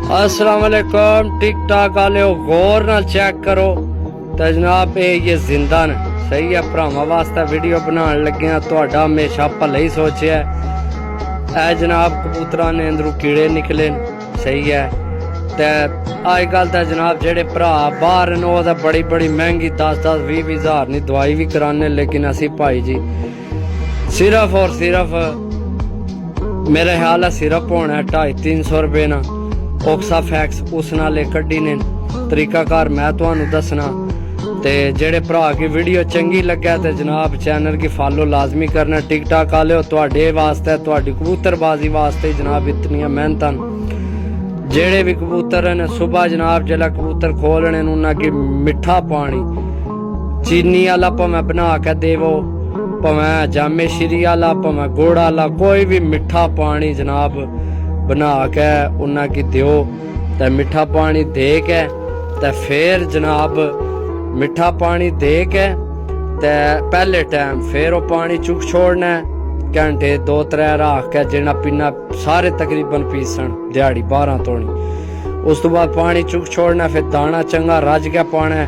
अस्सलाम वालेकुम। टिक टाक वाले गौर नाल चेक करो तो जनाब ये जिंदा ने सही है। भरावां वास्ते वीडियो बनाने लगे तुहाडा हमेशा भले ही सोचा है। जनाब कबूतरां ने अंदरों कीड़े निकले सही है। ते अजकल तो जनाब जेडे भरा बाहर न ओह बड़ी बड़ी महंगी 10-10 20 हज़ार की दवाई भी कराने, लेकिन असी भाई जी सिर्फ और सिर्फ मेरे ख्याल है सिर्फ होना 250-300 रुपये ना ऑक्साफैक्स उस नाले कड्डी ने तरीकाकार मैं तुहानू दसना। ते जेडे भरा की वीडियो चंगी लगे तो जनाब चैनल की फॉलो लाजमी करना। टिक टाक आले हो तुहाडे वास्ते तुहाडी कबूतरबाजी वास्ते जनाब इतनियां मेहनत। जेडे भी कबूतर ने सुबह जनाब जिला कबूतर खोलने उन्हें की मिठा पानी चीनी आला भावें बना के देवो, भावें जामे श्री आला, भावें गुड़ आला, कोई भी मिठा पानी जनाब बना के उन्हें की दियो। तो मिठा पानी दे के तो फिर जनाब मिठा पानी दे के ते पहले टाइम फिर वो पानी चुक छोड़ना घंटे 2-3 रख के जिन्ना पीना सारे तकरीबन पीसन दिहाड़ी 12 तोड़ी। उस तो बाद पानी चुक छोड़ना, फिर दाना चंगा रज के पाना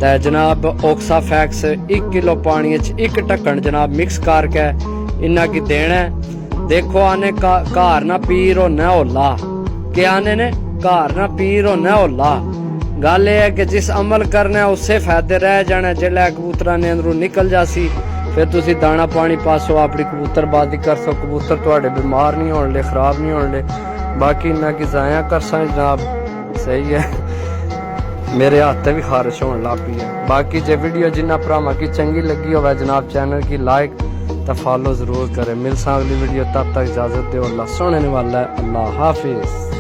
ते जनाब ऑक्साफैक्स 1 किलो पानी 1 ढक्कन जनाब मिक्स करके इन्ना की देना। देखो आने घर ना पीर होना होला, क्या आने ने घर ना पीर होना होला। गल यह है कि जिस अमल करना है उससे फायदे रह जाने। जिसलै कबूतरा ने अंदरों निकल जासी फिर तुसी दाना पानी पासो अपनी कबूतरबाजी कर सो, कबूतर तुहाडे बीमार नहीं होने, खराब नहीं होने। बाकी इन्ना की जाया कर सा जनाब सही है। मेरे हाथ भी खारिश होने लग पई है। बाकी जे वीडियो जिन्ना भरावां की चंगी लगी हो जनाब चैनल की लाइक तो फॉलो जरूर करें। मिलसा अगली वीडियो, तब तक इजाजत दो। अल्लाह सुनने वाला है। अल्लाह हाफिज।